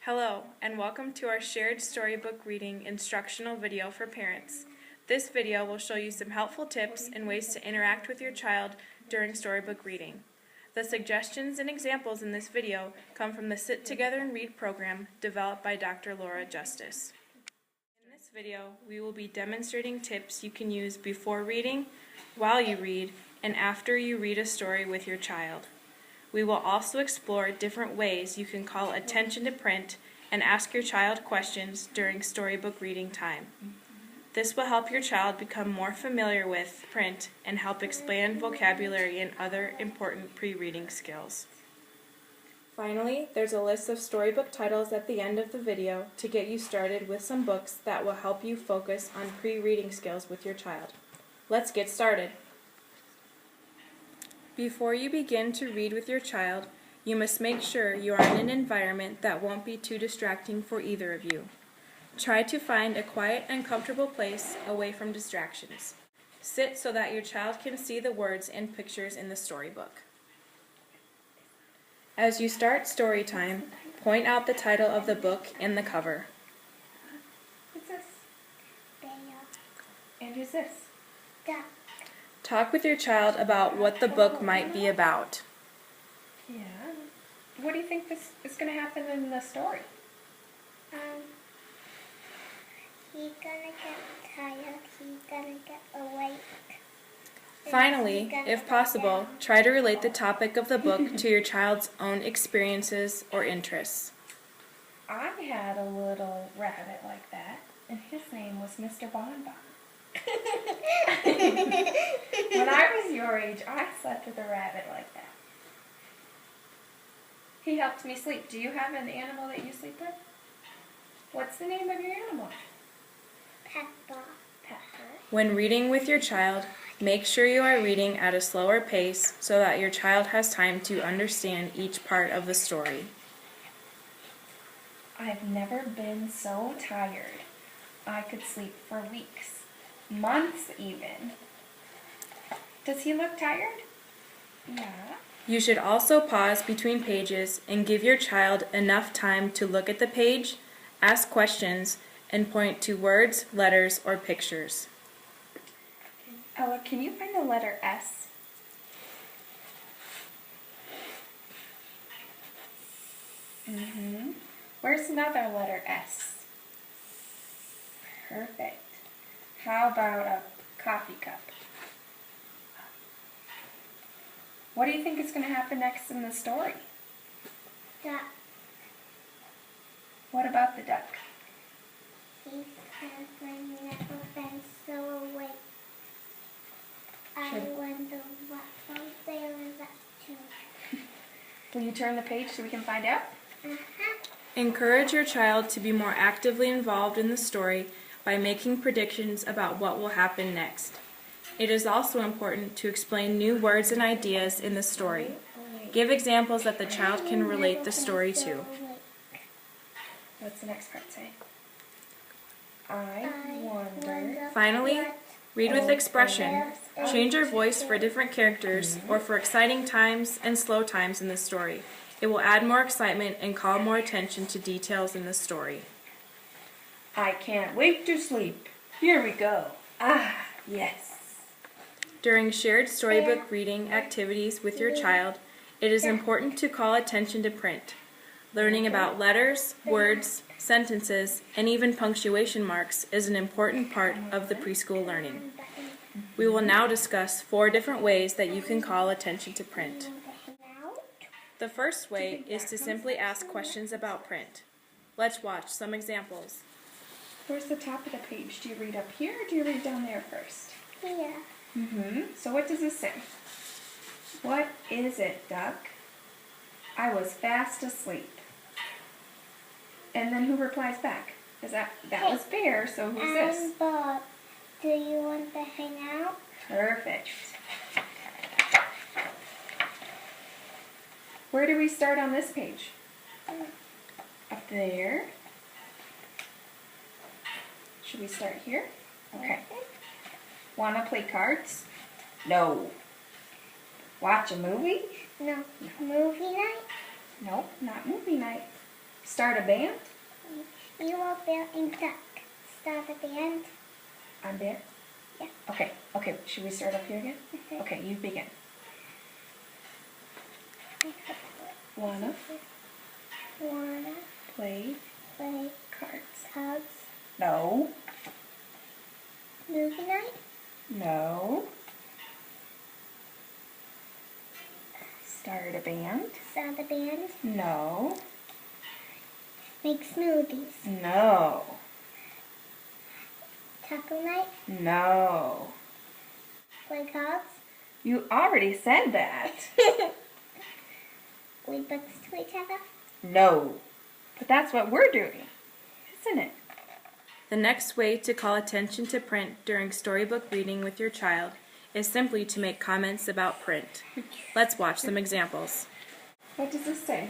Hello, and welcome to our shared storybook reading instructional video for parents. This video will show you some helpful tips and ways to interact with your child during storybook reading. The suggestions and examples in this video come from the Sit Together and Read program developed by Dr. Laura Justice. In this video, we will be demonstrating tips you can use before reading, while you read, and after you read a story with your child. We will also explore different ways you can call attention to print and ask your child questions during storybook reading time. This will help your child become more familiar with print and help expand vocabulary and other important pre-reading skills. Finally, there's a list of storybook titles at the end of the video to get you started with some books that will help you focus on pre-reading skills with your child. Let's get started. Before you begin to read with your child, you must make sure you are in an environment that won't be too distracting for either of you. Try to find a quiet and comfortable place away from distractions. Sit so that your child can see the words and pictures in the storybook. As you start story time, point out the title of the book and the cover. What's this? Bear. And who's this? Duck. Talk with your child about what the book might be about. Yeah. What do you think is going to happen in the story? He's gonna get tired, he's gonna get awake. Finally, if possible, try to relate the topic of the book to your child's own experiences or interests. I had a little rabbit like that, and his name was Mr. Bonbon. When I was your age, I slept with a rabbit like that. He helped me sleep. Do you have an animal that you sleep with? What's the name of your animal? Peppa. Pepper. When reading with your child, make sure you are reading at a slower pace so that your child has time to understand each part of the story. I've never been so tired. I could sleep for weeks, months even. Does he look tired? Yeah. You should also pause between pages and give your child enough time to look at the page, ask questions, and point to words, letters, or pictures. Ella, can you find the letter S? Where's another letter S? Perfect. How about a coffee cup? What do you think is going to happen next in the story? Duck. What about the duck? He says I've never been so awake. I Should- wonder what those there is up to. Will you turn the page so we can find out? Encourage your child to be more actively involved in the story by making predictions about what will happen next. It is also important to explain new words and ideas in the story. Give examples that the child can relate the story to. What's the next part say? I wonder. Finally, read with expression. Change your voice for different characters or for exciting times and slow times in the story. It will add more excitement and call more attention to details in the story. I can't wait to sleep. Here we go. Ah, yes. During shared storybook reading activities with your child, it is important to call attention to print. Learning about letters, words, sentences, and even punctuation marks is an important part of the preschool learning. We will now discuss 4 different ways that you can call attention to print. The first way is to simply ask questions about print. Let's watch some examples. Where's the top of the page? Do you read up here or do you read down there first? Here. So what does this say? What is it, Duck? I was fast asleep. And then who replies back? Is that was Bear, so who's this? Bob. Do you want to hang out? Perfect. Where do we start on this page? Up there. Should we start here? Okay. Wanna play cards? No. Watch a movie? No. Movie night? Nope, not movie night. Start a band? You are Bear and Duck. Start a band. I'm Bear? Yeah. Okay, should we start up here again? Okay. Okay, you begin. Wanna play Play cards? cards. No. Movie night. No. Start a band? Start a band. No. Make smoothies. No. Taco night. No. Play cards. You already said that. Read books to each other. No. But that's what we're doing, isn't it? The next way to call attention to print during storybook reading with your child is simply to make comments about print. Let's watch some examples. What does this say?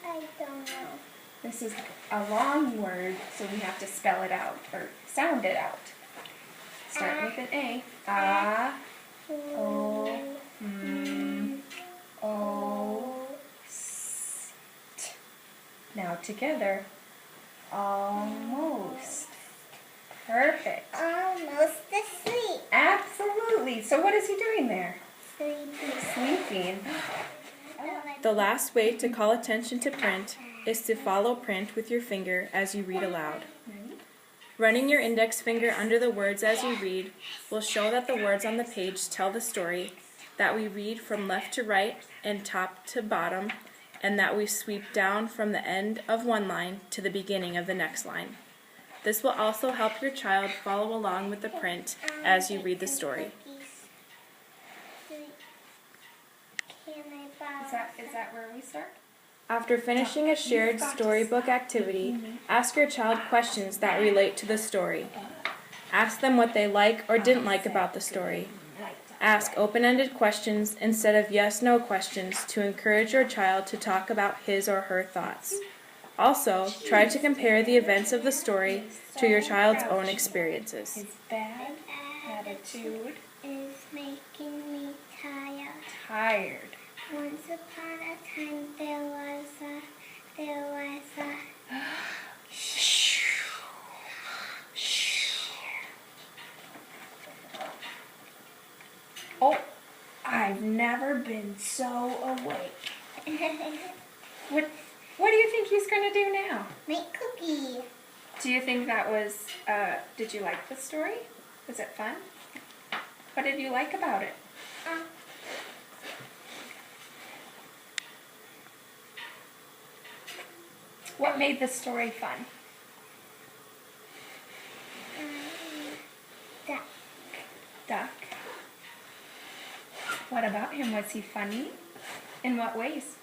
I don't know. This is a long word, so we have to spell it out, or sound it out. Start with an A. A, O, O, S, T. Now together. Almost. Perfect. Almost asleep. Absolutely. So what is he doing there? Sleepy. Sleeping. The last way to call attention to print is to follow print with your finger as you read aloud. Running your index finger under the words as you read will show that the words on the page tell the story, that we read from left to right and top to bottom, and that we sweep down from the end of one line to the beginning of the next line. This will also help your child follow along with the print as you read the story. Can I borrow Is that where we start? After finishing a shared storybook activity, ask your child questions that relate to the story. Ask them what they like or didn't like about the story. Ask open-ended questions instead of yes/no questions to encourage your child to talk about his or her thoughts. Also, try to compare the events of the story to your child's own experiences. His bad attitude. is making me tired. Tired. Once upon a time there was a Oh, I've never been so awake. What do you think he's going to do now? make cookie. Do you think that was, did you like the story? Was it fun? What did you like about it? What made the story fun? Duck. Duck. What about him? Was he funny? In what ways?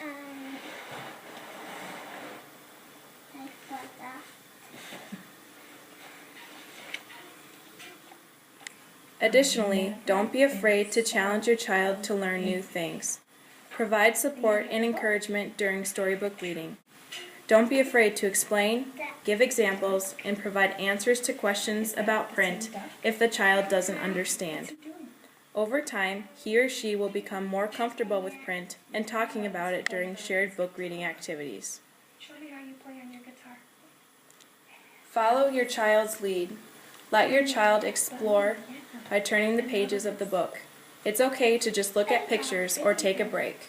I forgot. Additionally, don't be afraid to challenge your child to learn new things. Provide support and encouragement during storybook reading. Don't be afraid to explain, give examples, and provide answers to questions about print if the child doesn't understand. Over time, he or she will become more comfortable with print and talking about it during shared book reading activities. Show me how you play on your guitar. Follow your child's lead. Let your child explore by turning the pages of the book. It's okay to just look at pictures or take a break.